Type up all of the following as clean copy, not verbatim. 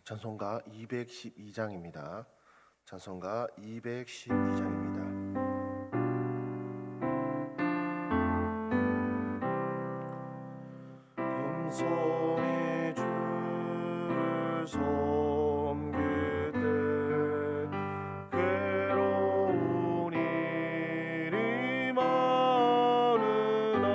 찬송가 212장입니다. 찬송가 212장입니다. 겸손히 주를 섬길 때 괴로운 일이 많으나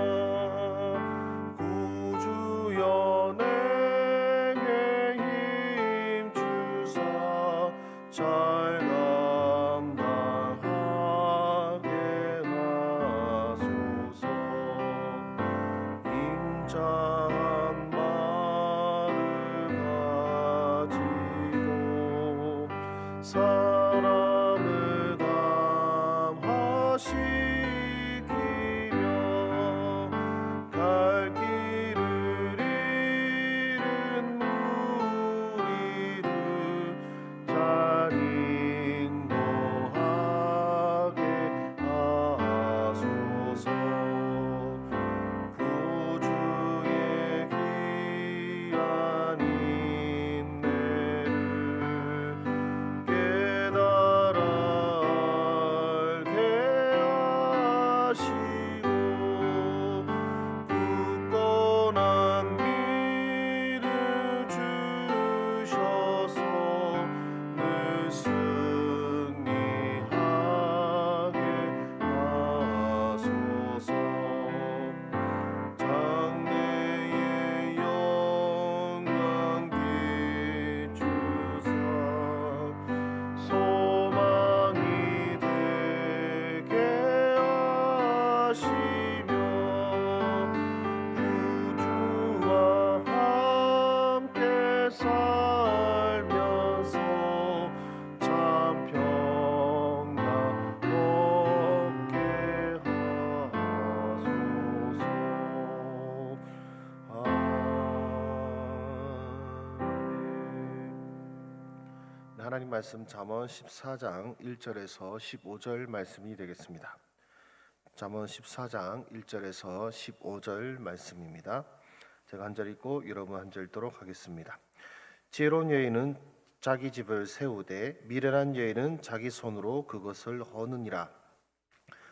구주여 내게 힘 주사 잘 감당하게 하소서. 임자한 말을 가지고 사람을 감화시키며 갈 길을 잃은 무리를 잘 인도하게 하소서. 구주의 귀한 인내를 깨달아 알게 하시고 굳건한 믿음 주셔서 늘 승리하게 하소서. 장래의 영광 비추사 소망이 되게 하시며 구주와 함께 살면서 참 평강 얻게 하소서. 하나님 말씀 잠언 14장 1절에서 15절 말씀이 되겠습니다. 잠언 14장 1절에서 15절 말씀입니다. 제가 한 절 읽고 여러분 한 절 읽도록 하겠습니다. 지혜로운 여인은 자기 집을 세우되 미련한 여인은 자기 손으로 그것을 허느니라.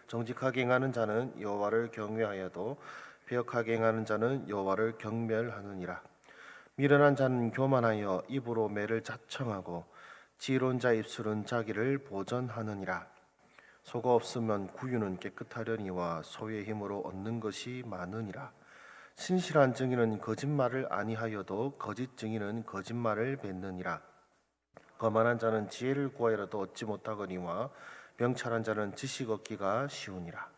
정직하게 행하는 자는 여호와를 경외하여도 배역하게 행하는 자는 여호와를 경멸하느니라. 미련한 자는 교만하여 입으로 매를 자청하고 지혜로운 자의 입술은 자기를 보전하느니라. 소가 없으면 구유는 깨끗하려니와 소의 힘으로 얻는 것이 많으니라. 신실한 증인은 거짓말을 아니하여도 거짓 증인은 거짓말을 뱉느니라. 거만한 자는 지혜를 구하여도 얻지 못하거니와 명철한 자는 지식 얻기가 쉬우니라.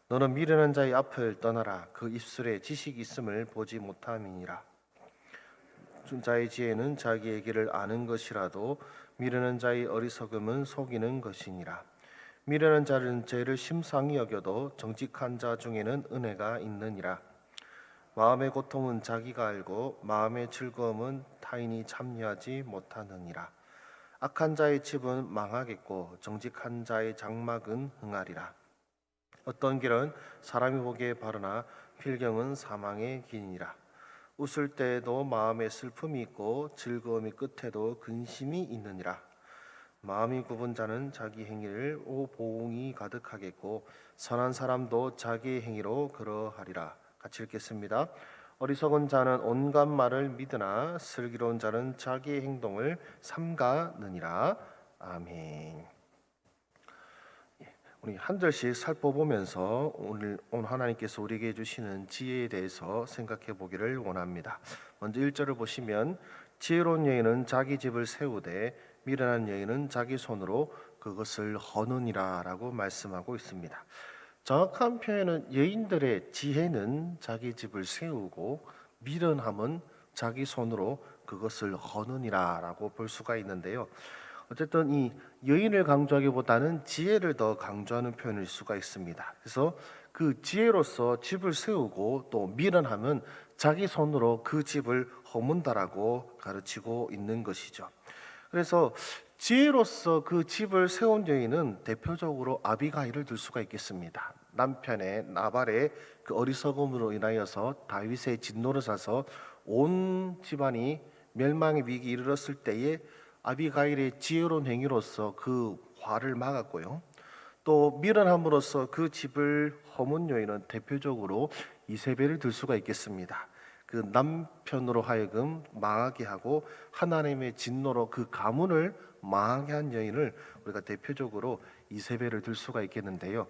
너는 미련한 자의 앞을 떠나라. 그 입술에 지식이 있음을 보지 못함이니라. 자의 지혜는 자기의 길을 아는 것이라도 미련한 자의 어리석음은 속이는 것이니라. 미련한 자는 죄를 심상히 여겨도 정직한 자 중에는 은혜가 있느니라. 마음의 고통은 자기가 알고 마음의 즐거움은 타인이 참여하지 못하느니라. 악한 자의 집은 망하겠고 정직한 자의 장막은 흥하리라. 어떤 길은 사람이 보기에 바르나 필경은 사망의 길이니라. 웃을 때에도 마음에 슬픔이 있고 즐거움이 끝에도 근심이 있느니라. 마음이 굽은 자는 자기 행위를 보응이 가득하겠고 선한 사람도 자기의 행위로 그러하리라. 같이 읽겠습니다. 어리석은 자는 온갖 말을 믿으나 슬기로운 자는 자기의 행동을 삼가느니라. 아멘. 우리 한 절씩 살펴보면서 오늘 하나님께서 우리에게 주시는 지혜에 대해서 생각해 보기를 원합니다. 먼저 1절을 보시면 지혜로운 여인은 자기 집을 세우되 미련한 여인은 자기 손으로 그것을 허느니라 라고 말씀하고 있습니다. 정확한 표현은 여인들의 지혜는 자기 집을 세우고 미련함은 자기 손으로 그것을 허느니라 라고 볼 수가 있는데요. 어쨌든 이 여인을 강조하기보다는 지혜를 더 강조하는 표현일 수가 있습니다. 그래서 그 지혜로서 집을 세우고 또 미련함은 자기 손으로 그 집을 허문다라고 가르치고 있는 것이죠. 그래서 지혜로서 그 집을 세운 여인은 대표적으로 아비가일을 들 수가 있겠습니다. 남편의 나발의 그 어리석음으로 인하여서 다윗의 진노를 사서 온 집안이 멸망의 위기에 이르렀을 때에 아비가일의 지혜로운 행위로서 그 화를 막았고요. 또 미련함으로써 그 집을 허문 여인은 대표적으로 이세벨을 들 수가 있겠습니다. 그 남편으로 하여금 망하게 하고 하나님의 진노로 그 가문을 망하게 한 여인을 우리가 대표적으로 이세벨을 들 수가 있겠는데요.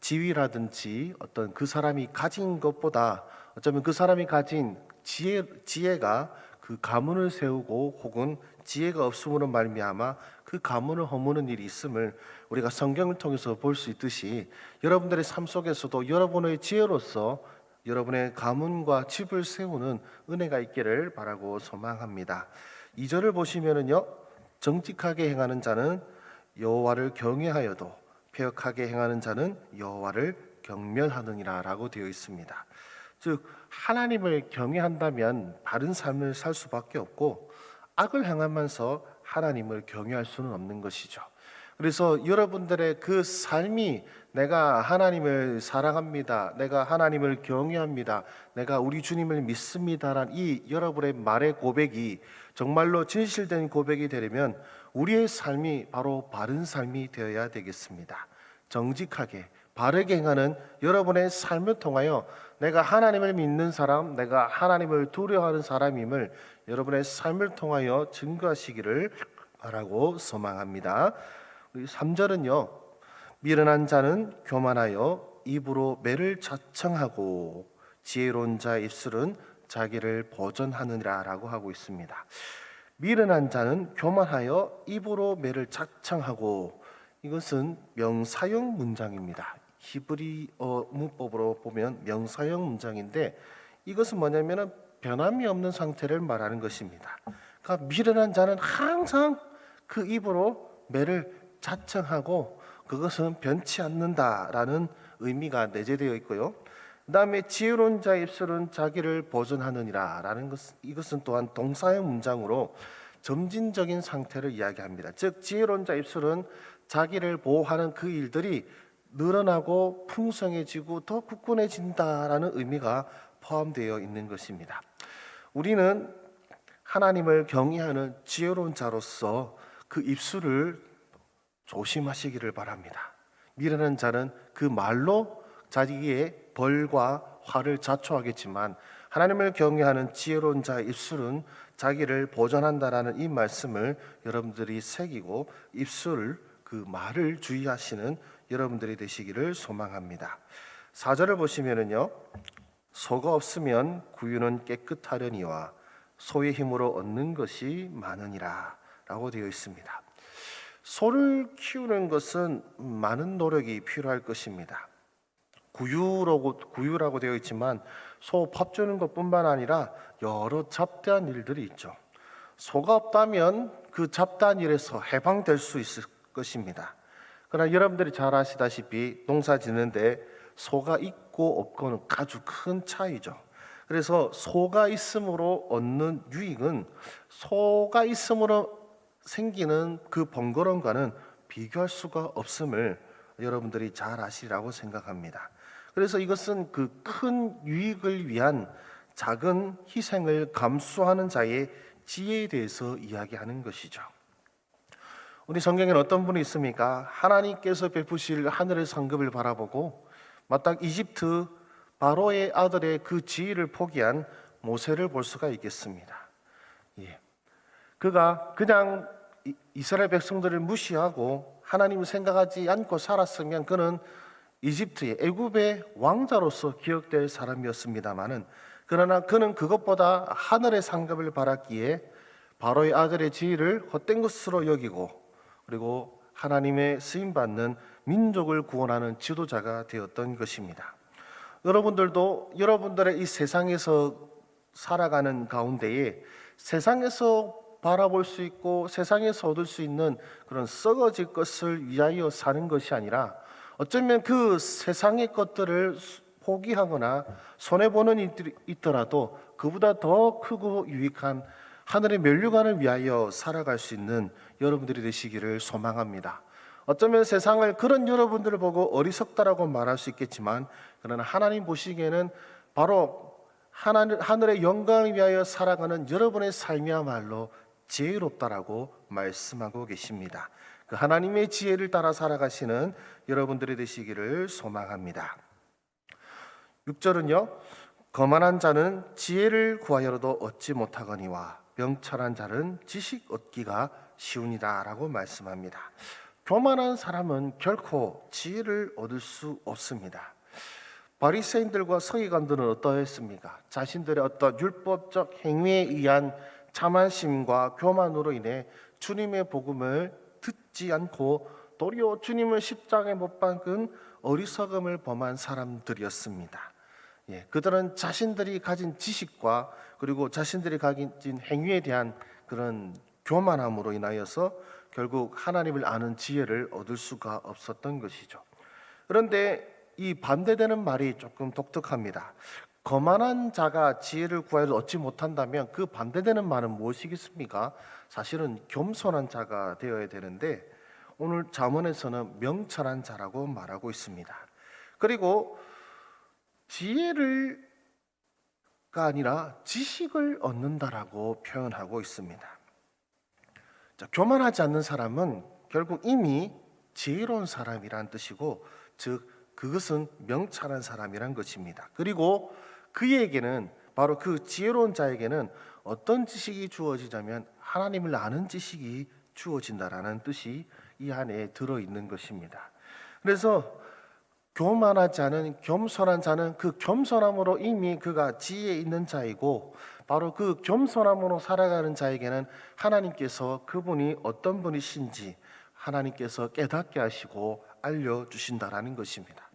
지위라든지 어떤 그 사람이 가진 것보다 어쩌면 그 사람이 가진 지혜가 그 가문을 세우고 혹은 지혜가 없음으로 말미암아 그 가문을 허무는 일이 있음을 우리가 성경을 통해서 볼 수 있듯이 여러분들의 삶 속에서도 여러분의 지혜로서 여러분의 가문과 집을 세우는 은혜가 있기를 바라고 소망합니다. 2절을 보시면은요, 정직하게 행하는 자는 여호와를 경외하여도 패역하게 행하는 자는 여호와를 경멸하느니라라고 되어 있습니다. 즉 하나님을 경외한다면 바른 삶을 살 수밖에 없고 악을 행하면서 하나님을 경외할 수는 없는 것이죠. 그래서 여러분들의 그 삶이 내가 하나님을 사랑합니다, 내가 하나님을 경외합니다, 내가 우리 주님을 믿습니다라는 이 여러분의 말의 고백이 정말로 진실된 고백이 되려면 우리의 삶이 바로 바른 삶이 되어야 되겠습니다. 정직하게 바르게 행하는 여러분의 삶을 통하여 내가 하나님을 믿는 사람, 내가 하나님을 두려워하는 사람임을 여러분의 삶을 통하여 증거하시기를 바라고 소망합니다. 3절은요, 미련한 자는 교만하여 입으로 매를 자청하고 지혜로운 자의 입술은 자기를 보전하느니라 라고 하고 있습니다. 미련한 자는 교만하여 입으로 매를 자청하고, 이것은 명사형 문장입니다. 히브리어 문법으로 보면 명사형 문장인데 이것은 뭐냐면 변함이 없는 상태를 말하는 것입니다. 그러니까 미련한 자는 항상 그 입으로 매를 자청하고 그것은 변치 않는다라는 의미가 내재되어 있고요. 그 다음에 지혜로운 자의 입술은 자기를 보존하느니라 라는 것, 이것은 또한 동사형 문장으로 점진적인 상태를 이야기합니다. 즉 지혜로운 자의 입술은 자기를 보호하는 그 일들이 늘어나고 풍성해지고 더 굳건해진다라는 의미가 포함되어 있는 것입니다. 우리는 하나님을 경외하는 지혜로운 자로서 그 입술을 조심하시기를 바랍니다. 미련한 자는 그 말로 자기의 벌과 화를 자초하겠지만 하나님을 경외하는 지혜로운 자의 입술은 자기를 보존한다라는 이 말씀을 여러분들이 새기고 입술 그 말을 주의하시는 여러분들이 되시기를 소망합니다. 4절을 보시면은요, 소가 없으면 구유는 깨끗하려니와 소의 힘으로 얻는 것이 많으니라 라고 되어 있습니다. 소를 키우는 것은 많은 노력이 필요할 것입니다. 구유라고 되어 있지만 소 밥 주는 것뿐만 아니라 여러 잡다한 일들이 있죠. 소가 없다면 그 잡다한 일에서 해방될 수 있을 것입니다. 그러나 여러분들이 잘 아시다시피 농사 짓는데 소가 있고 없고는 아주 큰 차이죠. 그래서 소가 있음으로 얻는 유익은 소가 있음으로 생기는 그 번거로움과는 비교할 수가 없음을 여러분들이 잘 아시리라고 생각합니다. 그래서 이것은 그 큰 유익을 위한 작은 희생을 감수하는 자의 지혜에 대해서 이야기하는 것이죠. 우리 성경에는 어떤 분이 있습니까? 하나님께서 베푸실 하늘의 상급을 바라보고 마땅 이집트 바로의 아들의 그 지위를 포기한 모세를 볼 수가 있겠습니다. 그가 그냥 이스라엘 백성들을 무시하고 하나님을 생각하지 않고 살았으면 그는 이집트의 애굽의 왕자로서 기억될 사람이었습니다마는, 그러나 그는 그것보다 하늘의 상급을 바랐기에 바로의 아들의 지위를 헛된 것으로 여기고 그리고 하나님의 쓰임받는 민족을 구원하는 지도자가 되었던 것입니다. 여러분들도 여러분들의 이 세상에서 살아가는 가운데에 세상에서 바라볼 수 있고 세상에서 얻을 수 있는 그런 썩어질 것을 위하여 사는 것이 아니라 어쩌면 그 세상의 것들을 포기하거나 손해보는 일들이 있더라도 그보다 더 크고 유익한 하늘의 면류관을 위하여 살아갈 수 있는 여러분들이 되시기를 소망합니다. 어쩌면 세상을 그런 여러분들을 보고 어리석다라고 말할 수 있겠지만, 그러나 하나님 보시기에는 바로 하늘의 영광을 위하여 살아가는 여러분의 삶이야말로 지혜롭다라고 말씀하고 계십니다. 그 하나님의 지혜를 따라 살아가시는 여러분들이 되시기를 소망합니다. 6절은요, 거만한 자는 지혜를 구하여도 얻지 못하거니와 명철한 자는 지식 얻기가 쉬우니라 라고 말씀합니다. 교만한 사람은 결코 지혜를 얻을 수 없습니다. 바리새인들과 서기관들은 어떠했습니까? 자신들의 어떤 율법적 행위에 의한 자만심과 교만으로 인해 주님의 복음을 듣지 않고 도리어 주님을 십자가에 못 박은 어리석음을 범한 사람들이었습니다. 그들은 자신들이 가진 지식과 그리고 자신들이 가진 행위에 대한 그런 교만함으로 인하여서 결국 하나님을 아는 지혜를 얻을 수가 없었던 것이죠. 그런데 이 반대되는 말이 조금 독특합니다. 거만한 자가 지혜를 구하여도 얻지 못한다면 그 반대되는 말은 무엇이겠습니까? 사실은 겸손한 자가 되어야 되는데 오늘 잠언에서는 명철한 자라고 말하고 있습니다. 그리고 지혜가 아니라 지식을 얻는다라고 표현하고 있습니다. 자, 교만하지 않는 사람은 결국 이미 지혜로운 사람이란 뜻이고, 즉 그것은 명철한 사람이란 것입니다. 그리고 그에게는, 바로 그 지혜로운 자에게는 어떤 지식이 주어지자면 하나님을 아는 지식이 주어진다라는 뜻이 이 안에 들어있는 것입니다. 그래서 교만하지 않은 겸손한 자는 그 겸손함으로 이미 그가 지혜 있는 자이고, 바로 그 겸손함으로 살아가는 자에게는 하나님께서 그분이 어떤 분이신지 하나님께서 깨닫게 하시고 알려주신다라는 것입니다.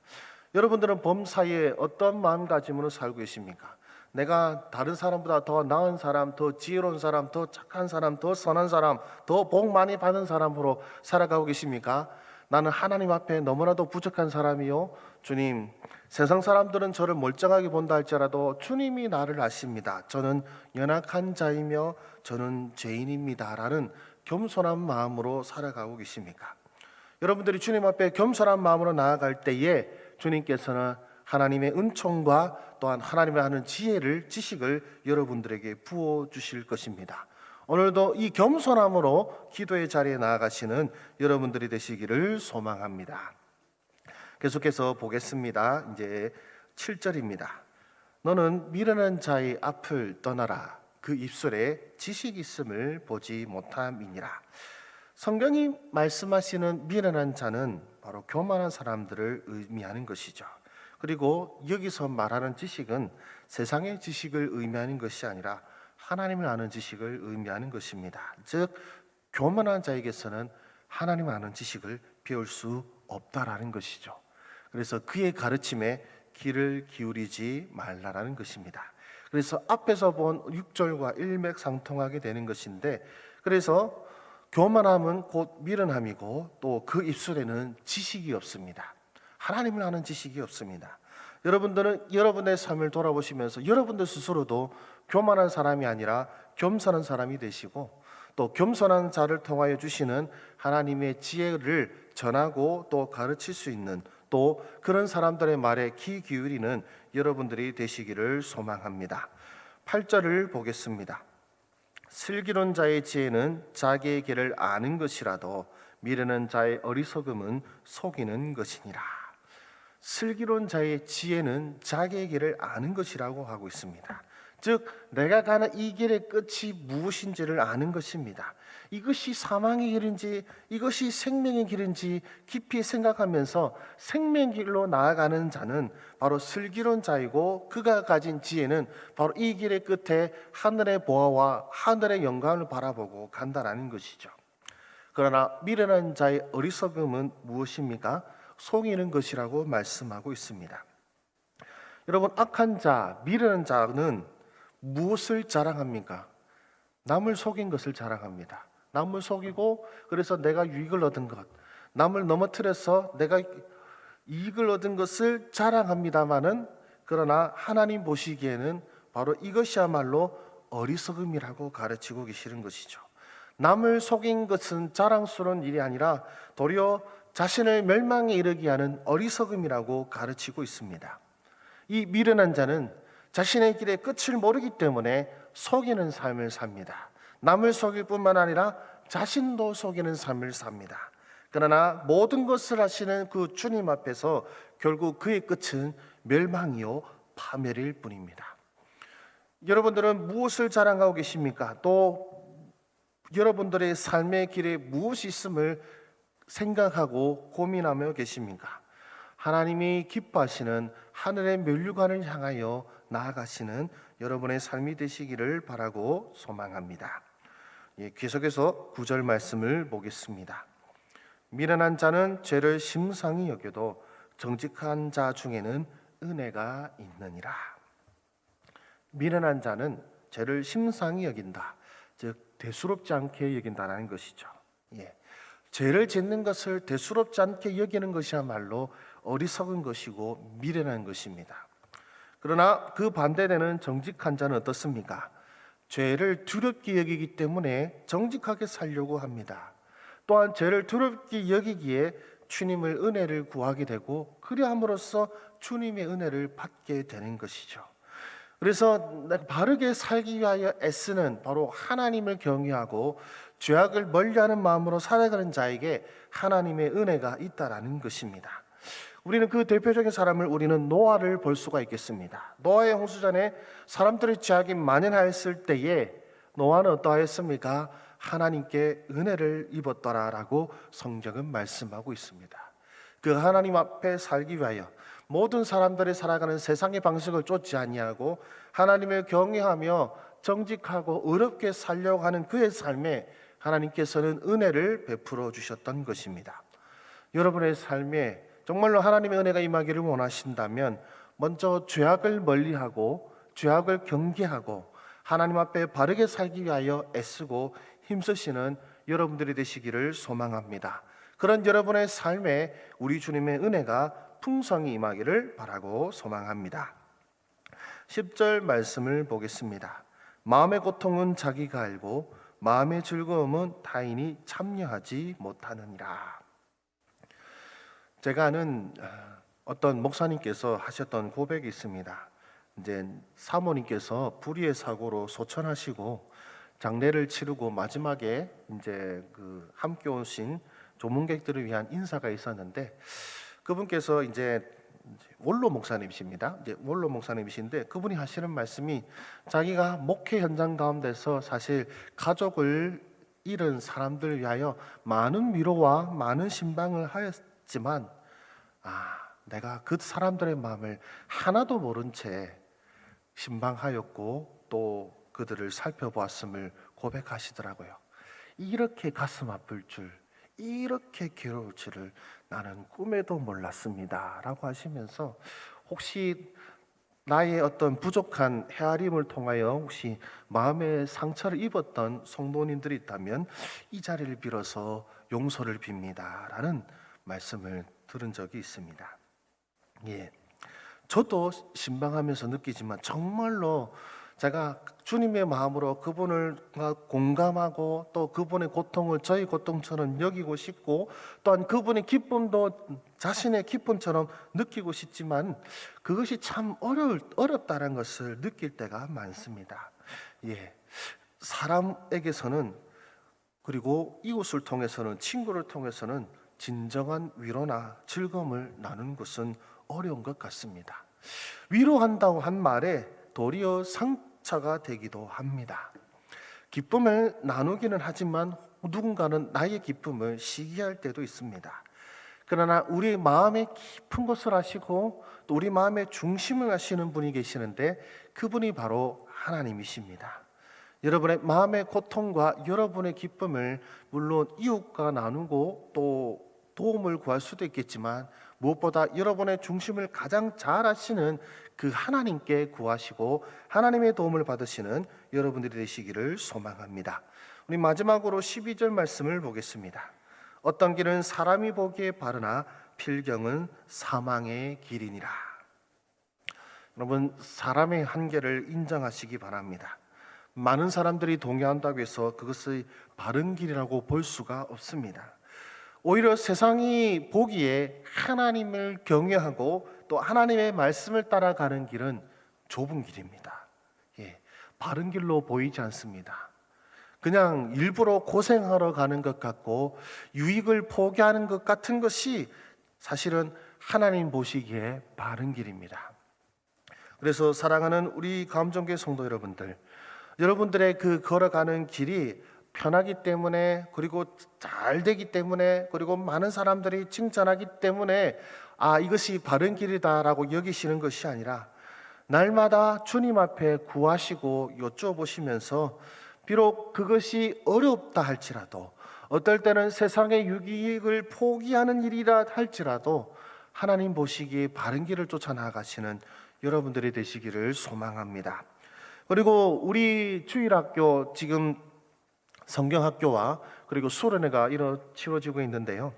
여러분들은 범사에 어떤 마음가짐으로 살고 계십니까? 내가 다른 사람보다 더 나은 사람, 더 지혜로운 사람, 더 착한 사람, 더 선한 사람, 더 복 많이 받은 사람으로 살아가고 계십니까? 나는 하나님 앞에 너무나도 부족한 사람이요, 주님, 세상 사람들은 저를 멀쩡하게 본다 할지라도 주님이 나를 아십니다. 저는 연약한 자이며 저는 죄인입니다 라는 겸손한 마음으로 살아가고 계십니까? 여러분들이 주님 앞에 겸손한 마음으로 나아갈 때에 주님께서는 하나님의 은총과 또한 하나님을 아는 지혜를, 지식을 여러분들에게 부어주실 것입니다. 오늘도 이 겸손함으로 기도의 자리에 나아가시는 여러분들이 되시기를 소망합니다. 계속해서 보겠습니다. 이제 7절입니다. 너는 미련한 자의 앞을 떠나라. 그 입술에 지식이 있음을 보지 못함이니라. 성경이 말씀하시는 미련한 자는 바로 교만한 사람들을 의미하는 것이죠. 그리고 여기서 말하는 지식은 세상의 지식을 의미하는 것이 아니라 하나님을 아는 지식을 의미하는 것입니다. 즉 교만한 자에게서는 하나님을 아는 지식을 배울 수 없다라는 것이죠. 그래서 그의 가르침에 귀를 기울이지 말라라는 것입니다. 그래서 앞에서 본 6절과 일맥상통하게 되는 것인데, 그래서 교만함은 곧 미련함이고 또 그 입술에는 지식이 없습니다. 하나님을 아는 지식이 없습니다. 여러분들은 여러분의 삶을 돌아보시면서 여러분들 스스로도 교만한 사람이 아니라 겸손한 사람이 되시고, 또 겸손한 자를 통하여 주시는 하나님의 지혜를 전하고 또 가르칠 수 있는, 또 그런 사람들의 말에 귀 기울이는 여러분들이 되시기를 소망합니다. 8절을 보겠습니다. 슬기로운 자의 지혜는 자기의 길을 아는 것이라도 미련한 자의 어리석음은 속이는 것이니라. 슬기로운 자의 지혜는 자기의 길을 아는 것이라고 하고 있습니다. 즉 내가 가는 이 길의 끝이 무엇인지를 아는 것입니다. 이것이 사망의 길인지 이것이 생명의 길인지 깊이 생각하면서 생명의 길로 나아가는 자는 바로 슬기로운 자이고, 그가 가진 지혜는 바로 이 길의 끝에 하늘의 보화와 하늘의 영광을 바라보고 간다라는 것이죠. 그러나 미련한 자의 어리석음은 무엇입니까? 속이는 것이라고 말씀하고 있습니다. 여러분, 악한 자, 미련한 자는 무엇을 자랑합니까? 남을 속인 것을 자랑합니다. 남을 속이고 그래서 내가 유익을 얻은 것, 남을 넘어뜨려서 내가 이익을 얻은 것을 자랑합니다마는, 그러나 하나님 보시기에는 바로 이것이야말로 어리석음이라고 가르치고 계시는 것이죠. 남을 속인 것은 자랑스러운 일이 아니라 도리어 자신을 멸망에 이르게 하는 어리석음이라고 가르치고 있습니다. 이 미련한 자는 자신의 길의 끝을 모르기 때문에 속이는 삶을 삽니다. 남을 속일 뿐만 아니라 자신도 속이는 삶을 삽니다. 그러나 모든 것을 하시는 그 주님 앞에서 결국 그의 끝은 멸망이요 파멸일 뿐입니다. 여러분들은 무엇을 자랑하고 계십니까? 또 여러분들의 삶의 길에 무엇이 있음을 생각하고 고민하며 계십니까? 하나님이 기뻐하시는 하늘의 면류관을 향하여 나아가시는 여러분의 삶이 되시기를 바라고 소망합니다. 계속해서 9절 말씀을 보겠습니다. 미련한 자는 죄를 심상히 여겨도 정직한 자 중에는 은혜가 있느니라. 미련한 자는 죄를 심상히 여긴다, 즉 대수롭지 않게 여긴다는 것이죠. 죄를 짓는 것을 대수롭지 않게 여기는 것이야말로 어리석은 것이고 미련한 것입니다. 그러나 그 반대되는 정직한 자는 어떻습니까? 죄를 두렵게 여기기 때문에 정직하게 살려고 합니다. 또한 죄를 두렵게 여기기에 주님의 은혜를 구하게 되고 그리함으로써 주님의 은혜를 받게 되는 것이죠. 그래서 바르게 살기 위하여 애쓰는 바로 하나님을 경외하고 죄악을 멀리하는 마음으로 살아가는 자에게 하나님의 은혜가 있다라는 것입니다. 우리는 그 대표적인 사람을 우리는 노아를 볼 수가 있겠습니다. 노아의 홍수전에 사람들의 죄악이 만연하였을 때에 노아는 어떠하였습니까? 하나님께 은혜를 입었더라라고 성경은 말씀하고 있습니다. 그 하나님 앞에 살기 위하여 모든 사람들이 살아가는 세상의 방식을 쫓지 아니하고 하나님을 경외하며 정직하고 의롭게 살려고 하는 그의 삶에 하나님께서는 은혜를 베풀어 주셨던 것입니다. 여러분의 삶에 정말로 하나님의 은혜가 임하기를 원하신다면 먼저 죄악을 멀리하고 죄악을 경계하고 하나님 앞에 바르게 살기 위하여 애쓰고 힘쓰시는 여러분들이 되시기를 소망합니다. 그런 여러분의 삶에 우리 주님의 은혜가 풍성히 임하기를 바라고 소망합니다. 10절 말씀을 보겠습니다. 마음의 고통은 자기가 알고 마음의 즐거움은 타인이 참여하지 못하느니라. 제가 아는 어떤 목사님께서 하셨던 고백이 있습니다. 이제 사모님께서 불의의 사고로 소천하시고 장례를 치르고 마지막에 이제 그 함께 오신 조문객들을 위한 인사가 있었는데 그분께서 이제 원로 목사님이십니다. 이제 원로 목사님이신데 그분이 하시는 말씀이 자기가 목회 현장 가운데서 사실 가족을 잃은 사람들을 위하여 많은 위로와 많은 신방을 하였지만 내가 그 사람들의 마음을 하나도 모른 채 신방하였고 또 그들을 살펴보았음을 고백하시더라고요. 이렇게 가슴 아플 줄, 이렇게 괴로울 줄을 나는 꿈에도 몰랐습니다 라고 하시면서 혹시 나의 어떤 부족한 헤아림을 통하여 혹시 마음의 상처를 입었던 성도님들이 있다면 이 자리를 빌어서 용서를 빕니다 라는 말씀을 들은 적이 있습니다. 저도 신방하면서 느끼지만 정말로 제가 주님의 마음으로 그분을 공감하고 또 그분의 고통을 저희 고통처럼 여기고 싶고 또한 그분의 기쁨도 자신의 기쁨처럼 느끼고 싶지만 그것이 참 어렵다는 것을 느낄 때가 많습니다. 사람에게서는 그리고 이웃을 통해서는 친구를 통해서는 진정한 위로나 즐거움을 나누는 것은 어려운 것 같습니다. 위로한다고 한 말에 도리어 상처가 되기도 합니다. 기쁨을 나누기는 하지만 누군가는 나의 기쁨을 시기할 때도 있습니다. 그러나 우리 마음의 깊은 것을 아시고 또 우리 마음의 중심을 아시는 분이 계시는데 그분이 바로 하나님이십니다. 여러분의 마음의 고통과 여러분의 기쁨을 물론 이웃과 나누고 또 도움을 구할 수도 있겠지만 무엇보다 여러분의 중심을 가장 잘 아시는 그 하나님께 구하시고 하나님의 도움을 받으시는 여러분들이 되시기를 소망합니다. 우리 마지막으로 12절 말씀을 보겠습니다. 어떤 길은 사람이 보기에 바르나 필경은 사망의 길이니라. 여러분, 사람의 한계를 인정하시기 바랍니다. 많은 사람들이 동의한다고 해서 그것을 바른 길이라고 볼 수가 없습니다. 오히려 세상이 보기에 하나님을 경외하고 또 하나님의 말씀을 따라가는 길은 좁은 길입니다. 바른 길로 보이지 않습니다. 그냥 일부러 고생하러 가는 것 같고 유익을 포기하는 것 같은 것이 사실은 하나님 보시기에 바른 길입니다. 그래서 사랑하는 우리 감정교회 성도 여러분들, 여러분들의 그 걸어가는 길이 편하기 때문에, 그리고 잘 되기 때문에, 그리고 많은 사람들이 칭찬하기 때문에 이것이 바른 길이다라고 여기시는 것이 아니라, 날마다 주님 앞에 구하시고 여쭤보시면서 비록 그것이 어렵다 할지라도, 어떨 때는 세상의 유익을 포기하는 일이라 할지라도 하나님 보시기에 바른 길을 쫓아 나가시는 여러분들이 되시기를 소망합니다. 그리고 우리 주일학교 지금 성경학교와 그리고 수련회가 치러지고 있는데요,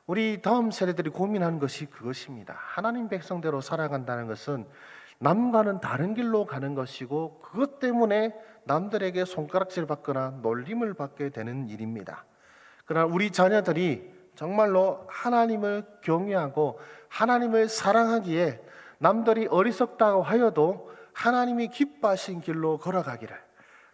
우리 다음 세대들이 고민하는 것이 그것입니다. 하나님 백성대로 살아간다는 것은 남과는 다른 길로 가는 것이고, 그것 때문에 남들에게 손가락질 받거나 놀림을 받게 되는 일입니다. 그러나 우리 자녀들이 정말로 하나님을 경외하고 하나님을 사랑하기에 남들이 어리석다고 하여도 하나님이 기뻐하신 길로 걸어가기를,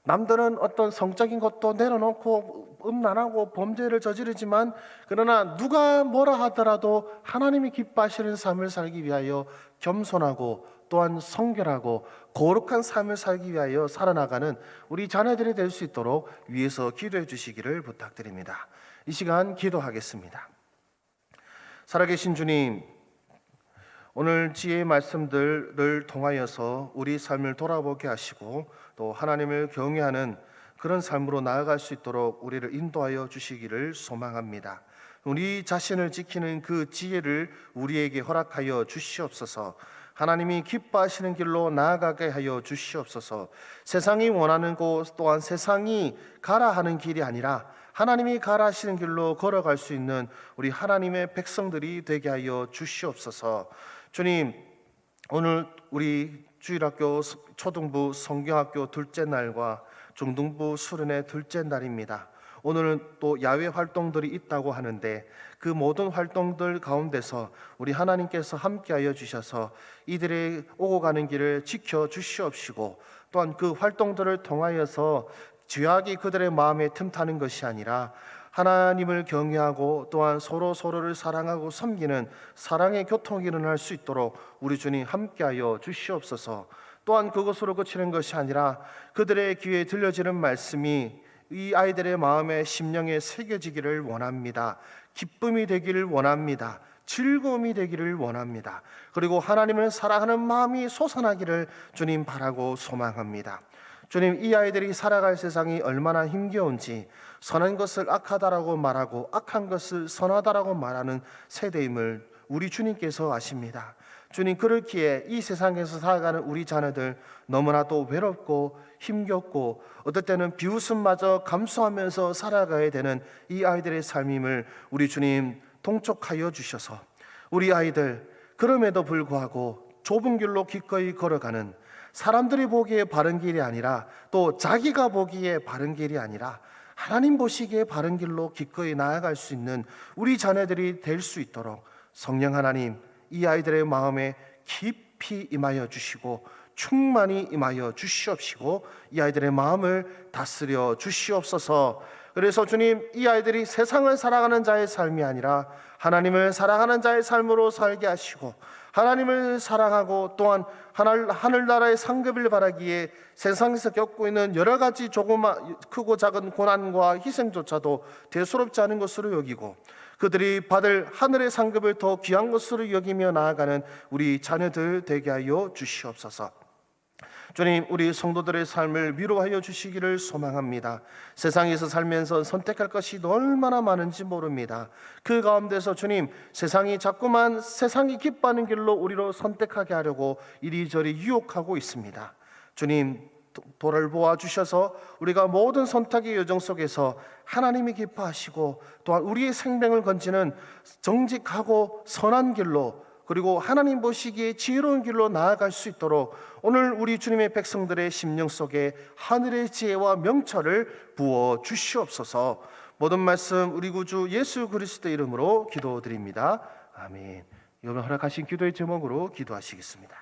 남들은 어떤 성적인 것도 내려놓고 음란하고 범죄를 저지르지만, 그러나 누가 뭐라 하더라도 하나님이 기뻐하시는 삶을 살기 위하여 겸손하고 또한 성결하고 거룩한 삶을 살기 위하여 살아나가는 우리 자녀들이 될 수 있도록 위에서 기도해 주시기를 부탁드립니다. 이 시간 기도하겠습니다. 살아계신 주님, 오늘 지혜의 말씀들을 통하여서 우리 삶을 돌아보게 하시고 또 하나님을 경외하는 그런 삶으로 나아갈 수 있도록 우리를 인도하여 주시기를 소망합니다. 우리 자신을 지키는 그 지혜를 우리에게 허락하여 주시옵소서. 하나님이 기뻐하시는 길로 나아가게 하여 주시옵소서. 세상이 원하는 곳, 또한 세상이 가라 하는 길이 아니라 하나님이 가라 하시는 길로 걸어갈 수 있는 우리 하나님의 백성들이 되게 하여 주시옵소서. 주님, 오늘 우리 주일학교 초등부 성경학교 둘째 날과 중등부 수련회 둘째 날입니다. 오늘은 또 야외 활동들이 있다고 하는데, 그 모든 활동들 가운데서 우리 하나님께서 함께하여 주셔서 이들의 오고 가는 길을 지켜 주시옵시고, 또한 그 활동들을 통하여서 죄악이 그들의 마음에 틈타는 것이 아니라 하나님을 경외하고 또한 서로를 사랑하고 섬기는 사랑의 교통이 일어날 수 있도록 우리 주님 함께하여 주시옵소서. 또한 그것으로 그치는 것이 아니라 그들의 귀에 들려지는 말씀이 이 아이들의 마음에 심령에 새겨지기를 원합니다. 기쁨이 되기를 원합니다. 즐거움이 되기를 원합니다. 그리고 하나님을 사랑하는 마음이 솟아나기를 주님 바라고 소망합니다. 주님, 이 아이들이 살아갈 세상이 얼마나 힘겨운지, 선한 것을 악하다라고 말하고 악한 것을 선하다라고 말하는 세대임을 우리 주님께서 아십니다. 주님, 그렇기에 이 세상에서 살아가는 우리 자녀들 너무나도 외롭고 힘겹고 어떨 때는 비웃음마저 감수하면서 살아가야 되는 이 아이들의 삶임을 우리 주님 동촉하여 주셔서 우리 아이들 그럼에도 불구하고 좁은 길로 기꺼이 걸어가는, 사람들이 보기에 바른 길이 아니라 또 자기가 보기에 바른 길이 아니라 하나님 보시기에 바른 길로 기꺼이 나아갈 수 있는 우리 자녀들이 될 수 있도록 성령 하나님, 이 아이들의 마음에 깊이 임하여 주시고 충만히 임하여 주시옵시고 이 아이들의 마음을 다스려 주시옵소서. 그래서 주님, 이 아이들이 세상을 살아가는 자의 삶이 아니라 하나님을 사랑하는 자의 삶으로 살게 하시고, 하나님을 사랑하고 또한 하늘나라의 상급을 바라기에 세상에서 겪고 있는 여러 가지 크고 작은 고난과 희생조차도 대수롭지 않은 것으로 여기고, 그들이 받을 하늘의 상급을 더 귀한 것으로 여기며 나아가는 우리 자녀들 되게 하여 주시옵소서. 주님, 우리 성도들의 삶을 위로하여 주시기를 소망합니다. 세상에서 살면서 선택할 것이 얼마나 많은지 모릅니다. 그 가운데서 주님, 자꾸만 세상이 기뻐하는 길로 우리로 선택하게 하려고 이리저리 유혹하고 있습니다. 주님, 도를 보아 주셔서 우리가 모든 선택의 여정 속에서 하나님이 기뻐하시고 또한 우리의 생명을 건지는 정직하고 선한 길로, 그리고 하나님 보시기에 지혜로운 길로 나아갈 수 있도록 오늘 우리 주님의 백성들의 심령 속에 하늘의 지혜와 명철을 부어 주시옵소서. 모든 말씀 우리 구주 예수 그리스도 이름으로 기도드립니다. 아멘. 여러분 허락하신 기도의 제목으로 기도하시겠습니다.